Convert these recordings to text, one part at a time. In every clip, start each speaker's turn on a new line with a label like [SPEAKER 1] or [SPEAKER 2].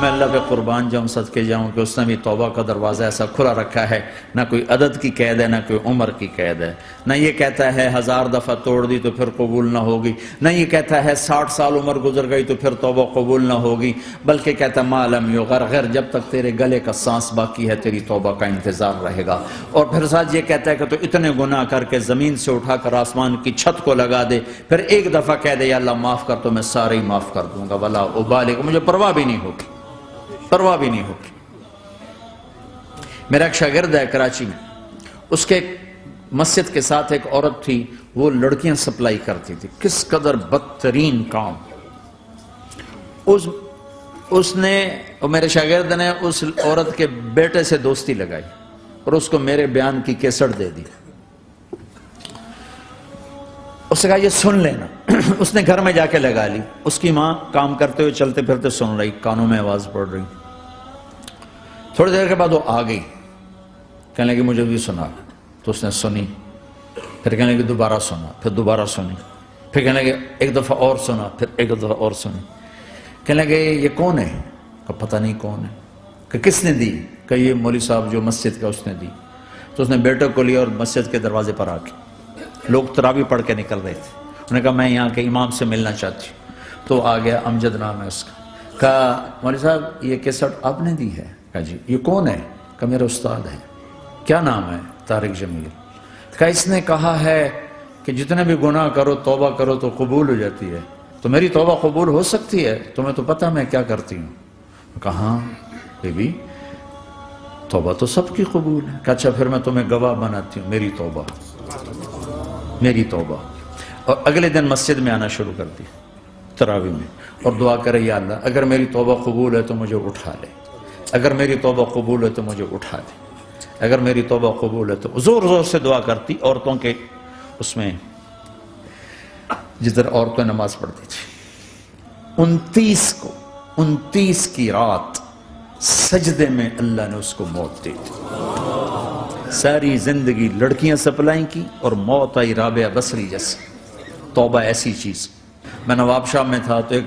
[SPEAKER 1] میں اللہ پہ قربان جاؤں صدقے جاؤں کہ اس نے بھی توبہ کا دروازہ ایسا کھلا رکھا ہے، نہ کوئی عدد کی قید ہے، نہ کوئی عمر کی قید ہے، نہ یہ کہتا ہے 1000 دفعہ توڑ دی تو پھر قبول نہ ہوگی، نہ یہ کہتا ہے 60 سال عمر گزر گئی تو پھر توبہ قبول نہ ہوگی، بلکہ کہتا ہے ما لم یغرغر، جب تک تیرے گلے کا سانس باقی ہے تیری توبہ کا انتظار رہے گا۔ اور پھر ساتھ یہ کہتا ہے کہ تو اتنے گناہ کر کے زمین سے اٹھا کر آسمان کی چھت کو لگا دے، پھر ایک دفعہ کہہ دے یا اللہ معاف کر تو میں سارے ہی معاف کر دوں گا، ولا ابالغ، مجھے پرواہ بھی نہیں ہوگی، پرواہ بھی نہیں ہوگی۔ میرا ایک شاگرد ہے کراچی میں، اس کے مسجد کے ساتھ ایک عورت تھی، وہ لڑکیاں سپلائی کرتی تھی، کس قدر بدترین کام۔ اس نے، میرے شاگرد نے اس عورت کے بیٹے سے دوستی لگائی اور اس کو میرے بیان کی کیسٹ دے دی۔ اس نے کہا یہ سن لینا، اس نے گھر میں جا کے لگا لی، اس کی ماں کام کرتے ہوئے چلتے پھرتے سن رہی، کانوں میں آواز پڑ رہی۔ تھوڑی دیر کے بعد وہ آ گئی، کہنے لگی مجھے بھی سنا، تو اس نے سنی، پھر کہنے لگی دوبارہ سنا، پھر دوبارہ سنی، پھر کہنے لگی ایک دفعہ اور سنا، پھر ایک دفعہ اور سنی۔ کہنے لگے یہ کون ہے؟ کہ پتہ نہیں کون ہے۔ کہ کس نے دی؟ کہ یہ مولوی صاحب جو مسجد کا اس نے دی۔ تو اس نے بیٹے کو لیا اور مسجد کے دروازے پر آ کے، لوگ تراویح پڑھ کے نکل رہے تھے، انہوں نے کہا میں یہاں کے امام سے ملنا چاہتی ہوں۔ تو آ گیا، امجد نام ہے اس کا، کہا مولوی صاحب یہ کیسٹ آپ نے دی ہے؟ کہا جی۔ یہ کون ہے؟ کہ میرا استاد ہے۔ کیا نام ہے؟ طارق جمیل۔ کہا اس نے کہا ہے کہ جتنے بھی گناہ کرو توبہ کرو تو قبول ہو جاتی ہے، تو میری توبہ قبول ہو سکتی ہے؟ تمہیں تو پتہ میں کیا کرتی ہوں۔ کہا ہاں بی بی توبہ تو سب کی قبول ہے۔ کہا اچھا پھر میں تمہیں گواہ بناتی ہوں، میری توبہ، میری توبہ۔ اور اگلے دن مسجد میں آنا شروع کر دی تراویح میں، اور دعا کرے یا اللہ اگر میری توبہ قبول ہے تو مجھے اٹھا لے، اگر میری توبہ قبول ہے تو مجھے اٹھا لے، اگر میری توبہ قبول ہے تو زور زور سے دعا کرتی۔ عورتوں کے اس میں جدھر عورتیں نماز پڑھتی تھی، 29 کی رات سجدے میں اللہ نے اس کو موت دے دی۔ ساری زندگی لڑکیاں سپلائی کی اور موت آئی رابعہ بصری جیسے۔ توبہ ایسی چیز۔ میں نواب شاہ میں تھا تو ایک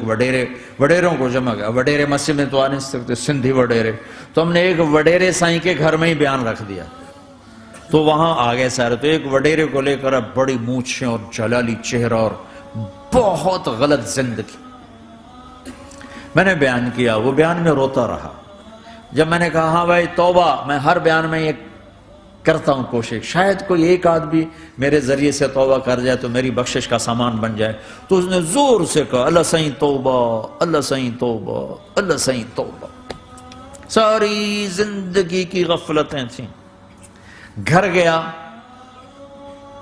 [SPEAKER 1] وڈیروں کو جمع گیا، وڈیرے مسجد میں تو آ نہیں سکتے، سندھی وڈیرے، تو ہم نے ایک وڈیرے سائیں کے گھر میں ہی بیان رکھ دیا، تو وہاں آ گئے سارے، تو ایک وڈیرے کو لے کر بڑی مونچھیں اور جلالی چہرہ اور بہت غلط زندگی۔ میں نے بیان کیا، وہ بیان میں روتا رہا۔ جب میں نے کہا ہاں بھائی توبہ، میں ہر بیان میں یہ کرتا ہوں کوشش، شاید کوئی ایک آدمی میرے ذریعے سے توبہ کر جائے تو میری بخشش کا سامان بن جائے، تو اس نے زور سے کہا اللہ سائیں توبہ، اللہ سائیں توبہ، اللہ سائیں توبہ۔ ساری زندگی کی غفلتیں تھیں۔ گھر گیا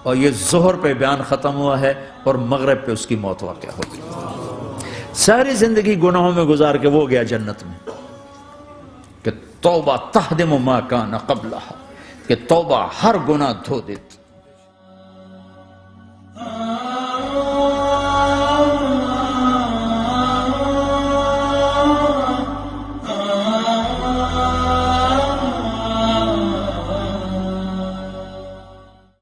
[SPEAKER 1] اور یہ ظہر پہ بیان ختم ہوا ہے اور مغرب پہ اس کی موت واقع ہو گئی۔ ساری زندگی گناہوں میں گزار کے وہ گیا جنت میں، کہ توبہ تہدم ما کان قبلہا، کہ توبہ ہر گناہ دھو دیتی۔